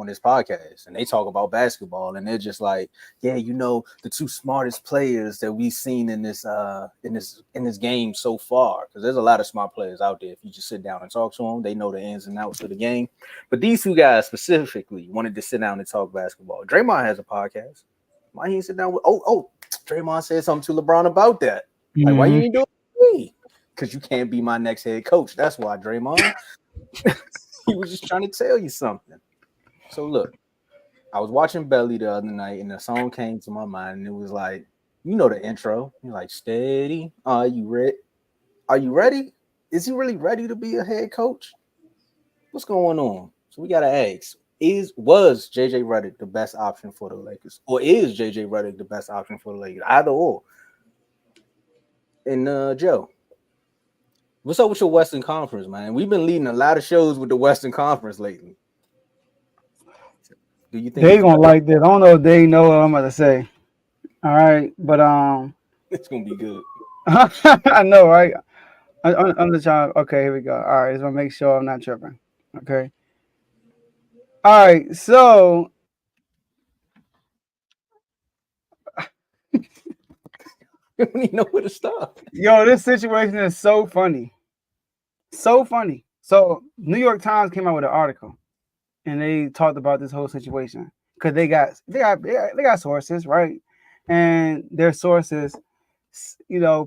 this podcast, and they talk about basketball, and they're just like, yeah, the two smartest players that we've seen in this game so far, because there's a lot of smart players out there. If you just sit down and talk to them, they know the ins and outs of the game. But these two guys specifically wanted to sit down and talk basketball. Draymond has a podcast. Why he sit down with? Draymond said something to LeBron about that. Like, why you ain't doing it with me? Because you can't be my next head coach. That's why, Draymond. He was just trying to tell you something. So look, I was watching Belly the other night, and the song came to my mind, and it was like, the intro. You're like, steady. Are you ready? Are you ready? Is he really ready to be a head coach? What's going on? So we gotta ask: was JJ Reddick the best option for the Lakers, or is JJ Reddick the best option for the Lakers? Either or. And Joe, what's up with your Western Conference, man? We've been leading a lot of shows with the Western Conference lately. Do you think they gonna like this? I don't know if they know what I'm about to say. All right, but it's gonna be good. I know, right? I'm just trying. Okay, here we go. All right, just want to make sure I'm not tripping. Okay. All right, so You don't even know where to stop. Yo, this situation is so funny. So funny. So New York Times came out with an article and they talked about this whole situation. Because they got sources, right? And their sources,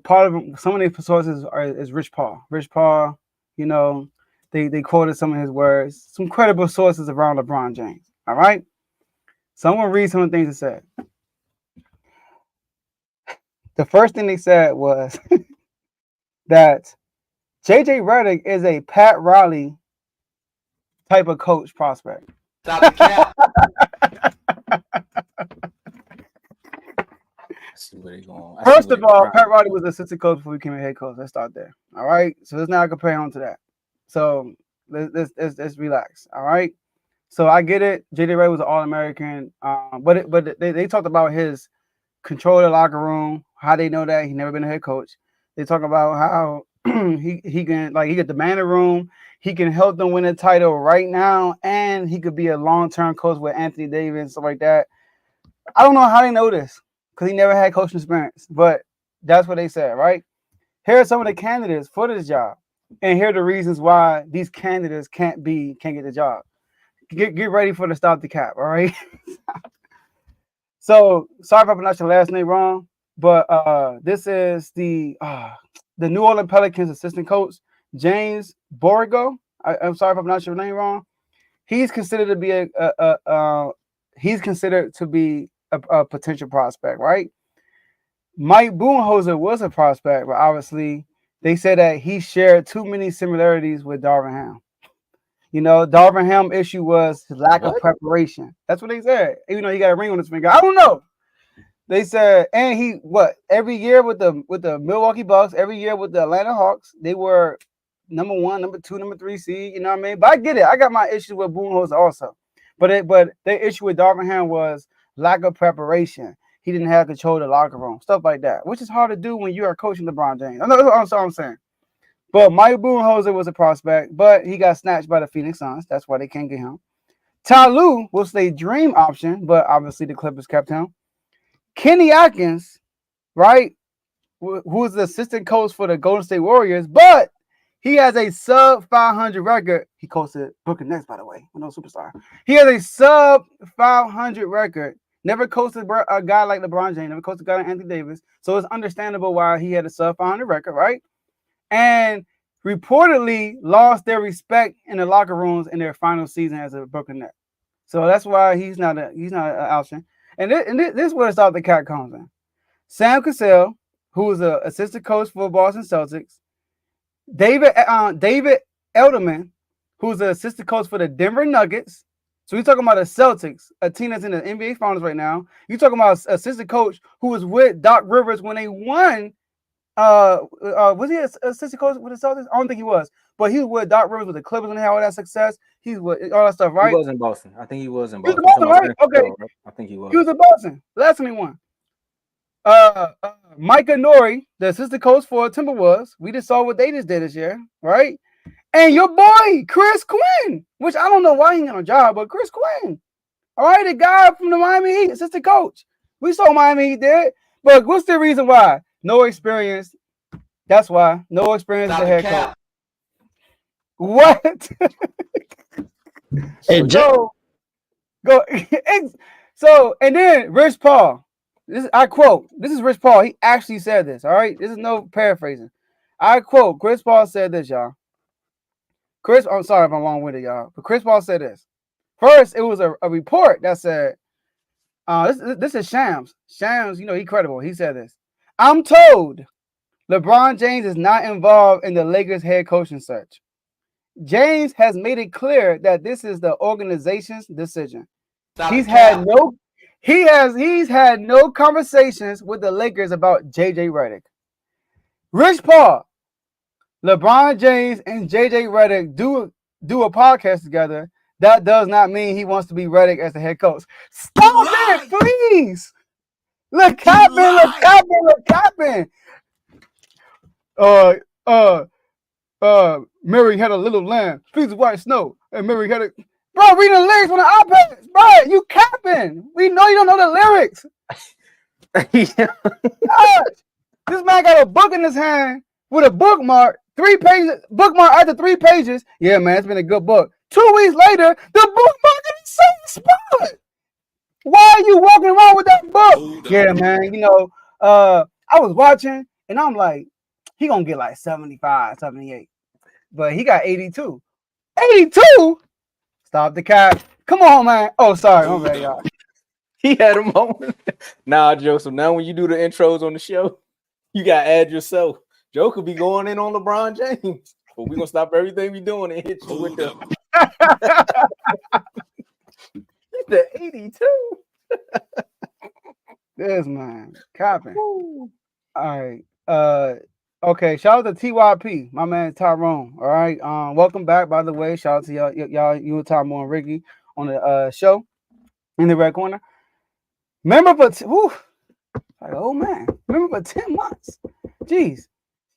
part of them, some of their sources is Rich Paul. Rich Paul, they quoted some of his words, some credible sources around LeBron James. All right. So I'm gonna read some of the things he said. The first thing they said was that JJ Reddick is a Pat Riley type of coach prospect. Stop the cap. First of all, Pat Riley was assistant coach before he became a head coach. Let's start there. All right. So let's not compare him to that. So let's relax. All right. So I get it. JJ Reddick was an All-American. But they talked about his control of the locker room. How they know that he never been a head coach. They talk about how he can demand a room. He can help them win a title right now, and he could be a long-term coach with Anthony Davis and stuff like that. I don't know how they know this because he never had coaching experience, but that's what they said, right? Here are some of the candidates for this job, and here are the reasons why these candidates can't get the job. Get ready for the stop the cap, all right? So sorry if I pronounced your last name wrong. But this is the New Orleans Pelicans assistant coach, James Borrego. I'm sorry if I pronounced your name wrong. He's considered to be a potential prospect, right? Mike Budenholzer was a prospect, but obviously they said that he shared too many similarities with Darvin Ham. Darvin Ham issue was his lack of preparation. That's what they said. Even though he got a ring on his finger. I don't know. They said, and every year with the Milwaukee Bucks, every year with the Atlanta Hawks, they were number 1, number 2, number 3 seed. You know what I mean? But I get it. I got my issue with Budenholzer also. But the issue with Darvin Ham was lack of preparation. He didn't have control of the locker room, stuff like that, which is hard to do when you are coaching LeBron James. I know that's what I'm saying. But Mike Budenholzer was a prospect, but he got snatched by the Phoenix Suns. That's why they can't get him. Ty Lue was a dream option, but obviously the Clippers kept him. Kenny Atkins, right, who's the assistant coach for the Golden State Warriors, but he has a sub 500 record. He coached at Brooklyn Nets, by the way, no superstar. He has a sub 500 record. Never coached a guy like LeBron James. Never coached a guy like Anthony Davis. So it's understandable why he had a sub 500 record, right? And reportedly lost their respect in the locker rooms in their final season as a Brooklyn Net. So that's why he's not an option. And this is where the start the cat comes in. Sam Cassell, who is an assistant coach for Boston Celtics. David Elderman, who's the assistant coach for the Denver Nuggets. So we're talking about the Celtics, a team that's in the NBA Finals right now. You're talking about an assistant coach who was with Doc Rivers when they won. Was he an assistant coach with the Celtics? I don't think he was. But he was with Doc Rivers with the Clippers and had all that success. He's with all that stuff, right? He was in Boston. I think he was in Boston. He was in Boston, right? Okay. I think he was. He was in Boston. That's when he won. Micah Nori, the assistant coach for Timberwolves. We just saw what they just did this year, right? And your boy, Chris Quinn, which I don't know why he ain't got a job, but Chris Quinn, All right, the guy from the Miami Heat, assistant coach. We saw Miami Heat did, but what's the reason why? No experience. That's why no experience as a head coach. What? So So go. So and then Rich Paul. This I quote. This is Rich Paul. He actually said this. All right. This is no paraphrasing. I quote. Chris Paul said this, y'all. I'm sorry if I'm long winded, y'all. But Chris Paul said this. First, it was a report that said, this is Shams. Shams, he credible. He said this. I'm told LeBron James is not involved in the Lakers head coaching search. James has made it clear that this is the organization's decision. He's had no conversations with the Lakers about JJ Reddick. Rich Paul, LeBron James and JJ Reddick do a podcast together. That does not mean he wants to be Reddick as the head coach. Stop it, please. Look, capping. Mary had a little lamb, feeds white snow, and Mary had a. Bro, reading the lyrics on the iPad. Bro, you capping. We know you don't know the lyrics. Gosh, this man got a book in his hand with a bookmark. 3 pages. Bookmark after 3 pages. Yeah, man, it's been a good book. 2 weeks later, the bookmark in the same spot. Why are you walking around with that book? Yeah, man, I was watching, and I'm like, he gonna get like 75, 78. But he got 82. 82? Stop the cap. Come on, man. Oh, sorry. I'm bad, y'all. He had a moment. Nah, Joe. So now when you do the intros on the show, you gotta add yourself. Joe could be going in on LeBron James. But we're gonna stop everything we doing and hit you with the the 82. This man. Capping. All right. Okay, shout out to TYP, my man Tyrone. All right. Welcome back, by the way. Shout out to y'all, you and Tyrone and Ricky on the show in the red corner. Remember oh man. Remember for 10 months. Jeez.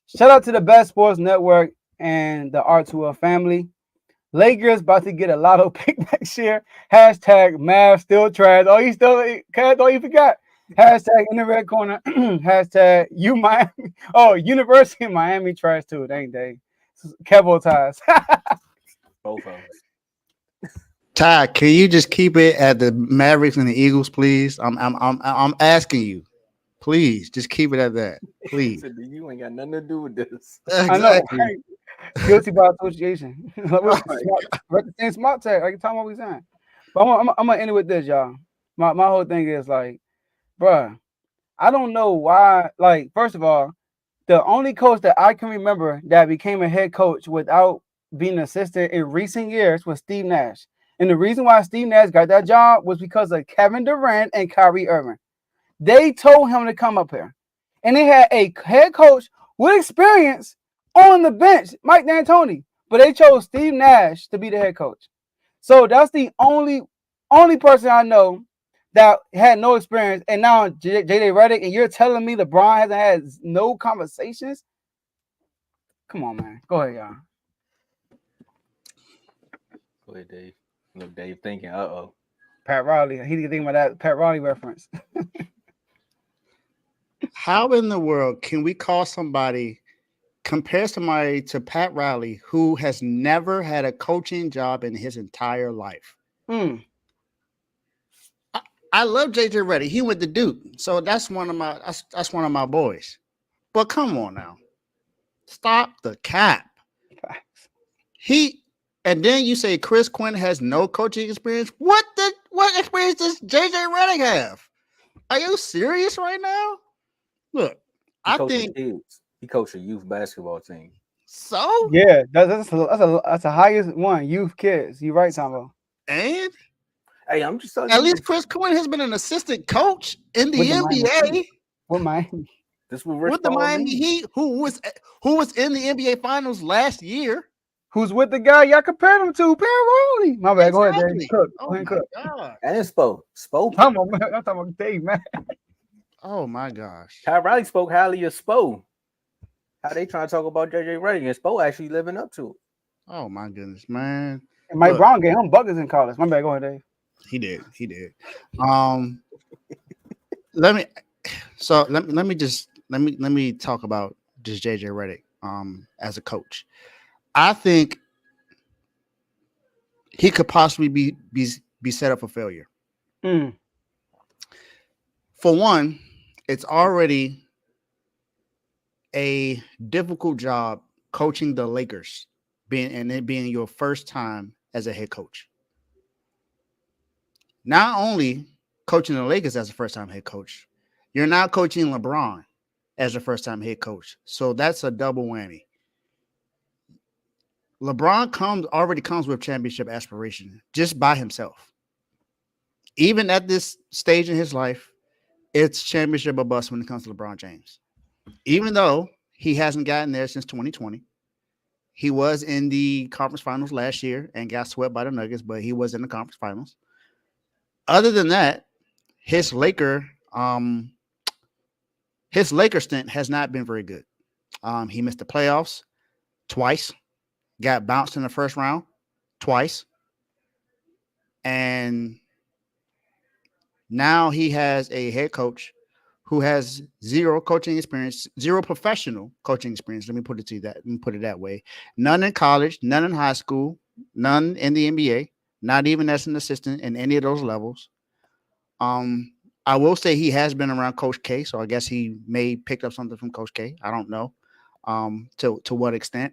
Shout out to the Best Sports Network and the R2L family. Lakers about to get a lotto pick next year. Hashtag Mav still trash. Oh, you forgot. Hashtag in the red corner. Hashtag you Miami. Oh, University of Miami trash too. Dang they. Kevo ties. Both of us. Ty, can you just keep it at the Mavericks and the Eagles, please? I'm asking you. Please, just keep it at that. Please. You ain't got nothing to do with this. Exactly. I know. Right? Guilty by association. Same smart tag. Like talking what we saying. But I'm gonna end it with this, y'all. My whole thing is like, bruh, I don't know why. Like, first of all, the only coach that I can remember that became a head coach without being an assistant in recent years was Steve Nash. And the reason why Steve Nash got that job was because of Kevin Durant and Kyrie Irving. They told him to come up here. And they had a head coach with experience on the bench, Mike D'Antoni. But they chose Steve Nash to be the head coach. So that's the only person I know that had no experience. And now JJ Reddick, and you're telling me LeBron hasn't had no conversations? Come on, man. Go ahead, y'all. Go ahead, Dave. Look, Dave thinking, Pat Riley. He didn't think about that Pat Riley reference. How in the world can we compare somebody to Pat Riley who has never had a coaching job in his entire life? I love JJ Reddick. He went to Duke, so that's one of my boys. But come on now, stop the cap. And then you say Chris Quinn has no coaching experience. What experience does JJ Reddick have? Are you serious right now? Look, I think he coached a youth basketball team. So yeah, that's the highest one. Youth kids. You right, Tomo. And hey, I'm just telling you. At least Chris Quinn has been an assistant coach in the NBA. With Miami. With the Miami Heat, who was in the NBA Finals last year. Who's with the guy y'all compared him to? Pat Riley. My bad. Go ahead, Dave. Cook. God. And Spo. I'm talking about Dave, man. Oh my gosh. Pat Riley spoke highly of Spo. How they trying to talk about JJ Reddick and Spo actually living up to it. Oh my goodness, man. And Mike Brown gave him buckets in college. My bad. Go ahead, Dave. He did. Um, let me let me talk about just JJ Reddick as a coach. I think he could possibly be set up for failure. Mm. For one, it's already a difficult job coaching the Lakers, it being your first time as a head coach. Not only coaching the Lakers as a first time head coach, you're now coaching LeBron as a first time head coach. So that's a double whammy. LeBron already comes with championship aspiration just by himself. Even at this stage in his life, it's championship or bust when it comes to LeBron James. Even though he hasn't gotten there since 2020. He was in the conference finals last year and got swept by the Nuggets, but he was in the conference finals. Other than that, his Laker stint has not been very good. He missed the playoffs twice, got bounced in the first round twice, and now he has a head coach who has zero coaching experience, zero professional coaching experience. Let me put it that way. None in college, none in high school, none in the NBA, not even as an assistant in any of those levels. I will say he has been around Coach K, so I guess he may pick up something from Coach K. I don't know to what extent.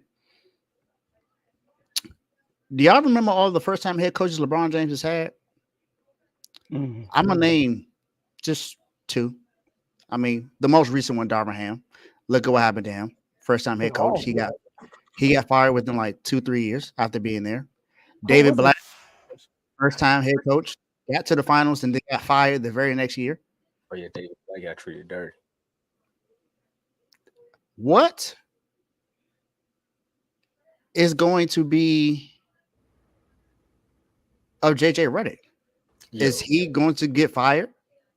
Do y'all remember all the first time head coaches LeBron James has had? Mm. I'm gonna name just two. I mean, the most recent one, Darvin Ham. Look at what happened to him. First time head coach. He got fired within like 2-3 years after being there. David Black, first time head coach, got to the finals and then got fired the very next year. Oh yeah, David Black got treated dirty. What is going to be of JJ Reddick? Yo. Is he going to get fired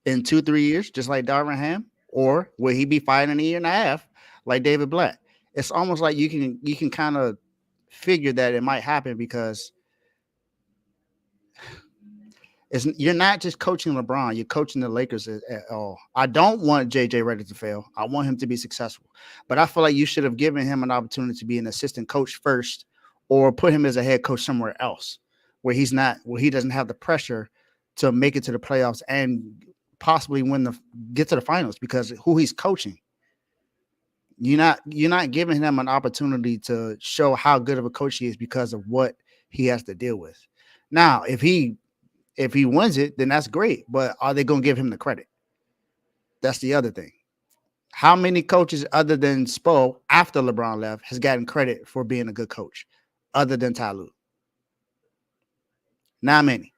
in 2-3 years, just like Darvin Ham, or will he be fired in a year and a half, like David Black? It's almost like you can kind of figure that it might happen because you're not just coaching LeBron, you're coaching the Lakers at all. I don't want JJ Reddick to fail. I want him to be successful. But I feel like you should have given him an opportunity to be an assistant coach first, or put him as a head coach somewhere else where he doesn't have the pressure to make it to the playoffs and possibly get to the finals, because who he's coaching. You're not giving him an opportunity to show how good of a coach he is because of what he has to deal with. Now, if he wins it, then that's great. But are they going to give him the credit? That's the other thing. How many coaches other than Spo after LeBron left has gotten credit for being a good coach other than Ty Lue? Not many.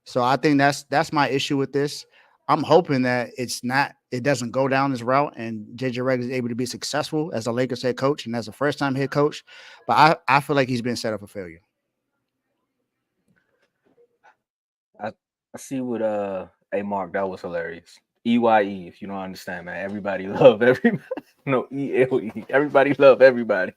So I think that's my issue with this. I'm hoping that it doesn't go down this route and JJ Redick is able to be successful as a Lakers head coach and as a first-time head coach. But I feel like he's been set up for failure. I see what hey Mark, that was hilarious. EYE, if you don't understand, man. Everybody love everybody. No, ELE. Everybody love everybody.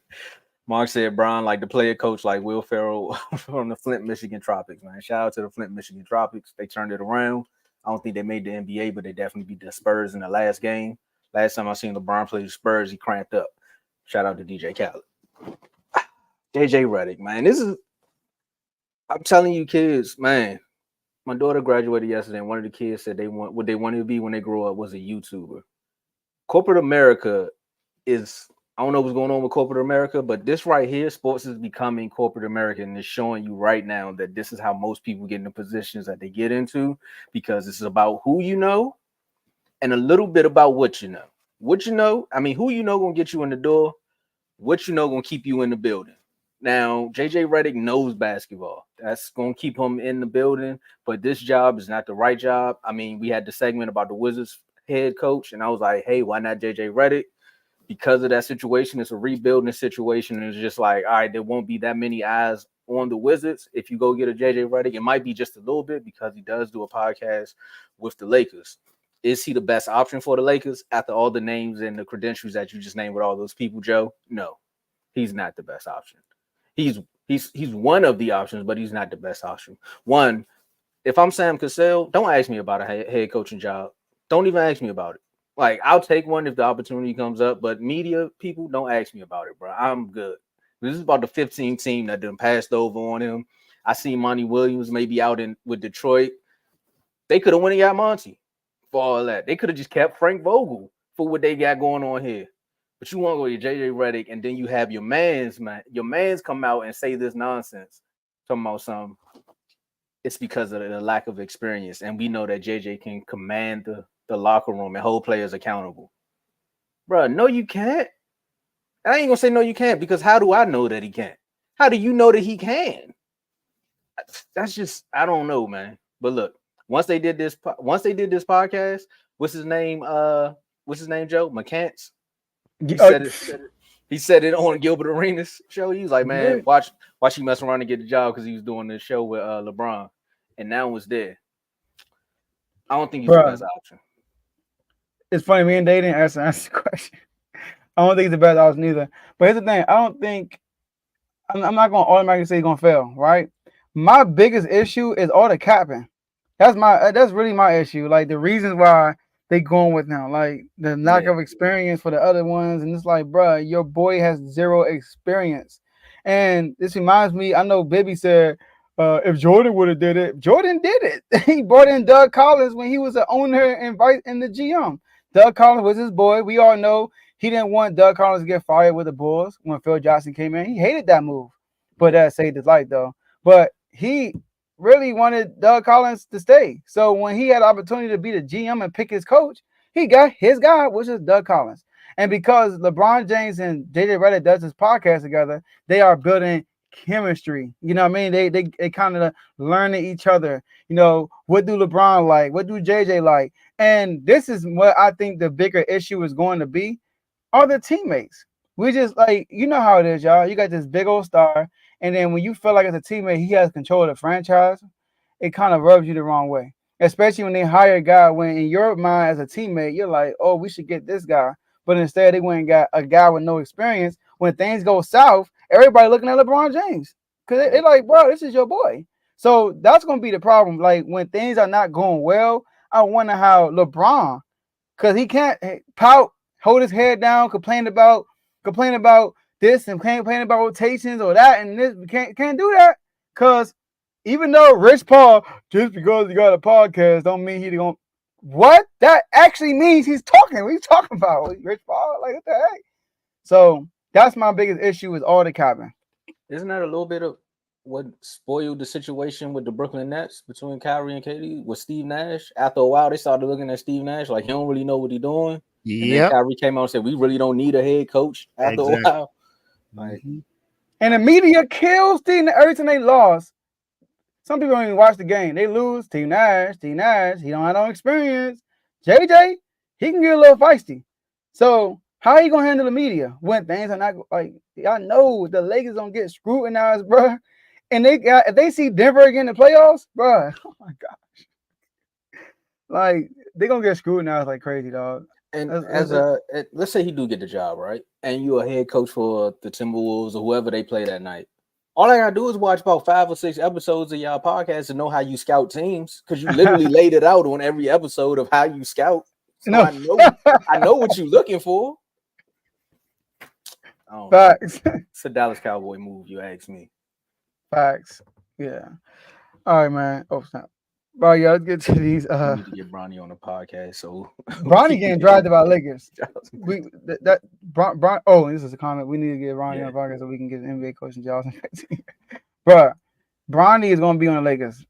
Mark said Brian like the player coach like Will Ferrell from the Flint, Michigan Tropics, man. Shout out to the Flint, Michigan Tropics. They turned it around. I don't think they made the NBA, but they definitely beat the Spurs in the last game. Last time I seen LeBron play the Spurs, he cramped up. Shout out to DJ Khaled. JJ Redick, man. I'm telling you kids, man. My daughter graduated yesterday, and one of the kids said what they wanted to be when they grow up was a YouTuber. Corporate America is, I don't know what's going on with corporate America, but this right here, sports is becoming corporate America, and it's showing you right now that this is how most people get in the positions that they get into, because it's about who you know and a little bit about what you know. What you know, I mean, who you know gonna get you in the door, what you know gonna keep you in the building. Now, JJ Redick knows basketball. That's going to keep him in the building, but this job is not the right job. I mean, we had the segment about the Wizards head coach, and I was like, hey, why not JJ Redick? Because of that situation, it's a rebuilding situation, and it's just like, all right, there won't be that many eyes on the Wizards. If you go get a JJ Redick, it might be just a little bit because he does do a podcast with the Lakers. Is he the best option for the Lakers after all the names and the credentials that you just named with all those people, Joe? No, he's not the best option. He's one of the options, but he's not the best option. One, if I'm Sam Cassell, don't ask me about a head coaching job. Don't even ask me about it. Like, I'll take one if the opportunity comes up, but media people, don't ask me about it, bro. I'm good. This is about the 15 team that done passed over on him. I see Monty Williams maybe out in with Detroit. They could have went and got Monty for all that. They could have just kept Frank Vogel for what they got going on here. But you want to go to JJ Reddick, and then you have your mans come out and say this nonsense, talking about something. It's because of the lack of experience, and we know that JJ can command the locker room and hold players accountable. Bro, no, you can't. I ain't gonna say no, you can't, because how do I know that he can't? How do you know that he can? That's just, I don't know, man. But look, once they did this podcast, what's his name? Joe McCants. He said it on Gilbert Arenas show. He was like, man, watch you mess around and get the job, because he was doing this show with LeBron, and now it's there. I don't think he's the best option. It's funny, me and Dave didn't answer the question. I don't think it's the best option either. But here's the thing: I'm not going to automatically say he's going to fail, right? My biggest issue is all the capping. That's really my issue. Like, the reasons why they going with him, like the lack of experience for the other ones, and it's like, bro, your boy has zero experience. And this reminds me, I know Bibby said, if Jordan would have did it, Jordan did it. He brought in Doug Collins when he was the owner and vice in the GM. Doug Collins was his boy. We all know he didn't want Doug Collins to get fired with the Bulls when Phil Jackson came in. He hated that move, but that saved his life though. But he really wanted Doug Collins to stay. So when he had the opportunity to be the GM and pick his coach, he got his guy, which is Doug Collins. And because LeBron James and JJ Redick does this podcast together, they are building chemistry. You know what I mean? They kind of learning each other. You know, what do LeBron like? What do JJ like? And this is what I think the bigger issue is going to be, are the teammates. We just, like, you know how it is, y'all. You got this big old star, and then when you feel like as a teammate, he has control of the franchise, it kind of rubs you the wrong way. Especially when they hire a guy, when in your mind as a teammate, you're like, oh, we should get this guy. But instead, they went and got a guy with no experience. When things go south, everybody looking at LeBron James. Because they're like, bro, this is your boy. So that's going to be the problem. Like, when things are not going well, I wonder how LeBron, because he can't pout, hold his head down, complain about this and complain about rotations or that and this. Can't do that, because even though Rich Paul, just because he got a podcast don't mean he's going. What? That actually means he's talking. What are you talking about? Rich Paul? Like, what the heck? So that's my biggest issue is all the capping. Isn't that a little bit of what spoiled the situation with the Brooklyn Nets between Kyrie and KD with Steve Nash? After a while, they started looking at Steve Nash like he don't really know what he's doing. Yeah. And then Kyrie came out and said, we really don't need a head coach after a while. Like, and the media kills Steve every time they lost. Some people don't even watch the game. They lose. Steve Nash, he don't have no experience. JJ, he can get a little feisty. So how are you going to handle the media when things are not, like, y'all know the Lakers don't get scrutinized, bro. And if they see Denver again in the playoffs, bro, oh my gosh. Like, they're going to get scrutinized like crazy, dog. And let's say he do get the job, right? And you're a head coach for the Timberwolves or whoever they play that night. All I gotta do is watch about 5 or 6 episodes of y'all podcast to know how you scout teams, because you literally laid it out on every episode of how you scout. So no. I know what you're looking for. Facts. It's a Dallas Cowboy move, you ask me. Facts. Yeah. All right, man. Oh, snap. Bro, yeah, let's get to these. We need to get Bronny on the podcast. So Bronny getting drafted by Lakers. Oh, this is a comment. We need to get Bronny on the podcast so we can get an NBA coaching jobs. Bro, Bronny is going to be on the Lakers.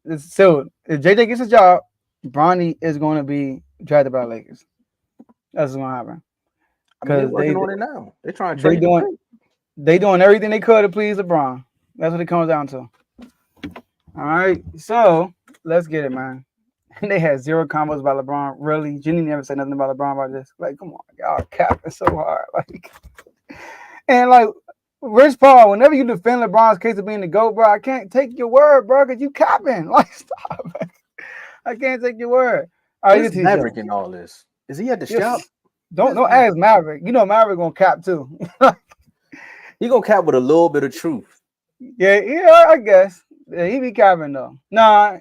It's still, if JJ gets a job, Bronny is going to be drafted by the Lakers. That's what's going to happen. I mean, they're working on it now. They're trying to trade him. They doing everything they could to please LeBron. That's what it comes down to. All right, so let's get it, man. And they had 0 combos about LeBron. Really? Jenny never said nothing about LeBron about this. Like, come on, y'all capping so hard. Like, and like, Rich Paul, whenever you defend LeBron's case of being the GOAT, bro, I can't take your word, bro, because you capping. Like, stop, man. I can't take your word. All right, Maverick in all this? Is he at the shop? Don't ask Maverick. You know Maverick gonna cap too. He gonna cap with a little bit of truth. Yeah, I guess. Yeah, he be capping though. Nah,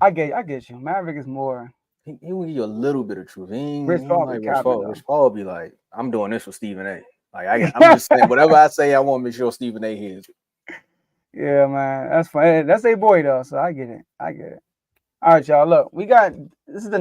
I get you. Maverick is more. He will give you a little bit of truth. Rich He ain't Paul be like Rich capping Paul. though. Rich Paul be like, I'm doing this for Stephen A. Like I'm just saying, whatever I say, I want to make sure Stephen A. hears it. Yeah, man, that's fine. That's a boy though, so I get it. I get it. All right, y'all. Look, we got this is the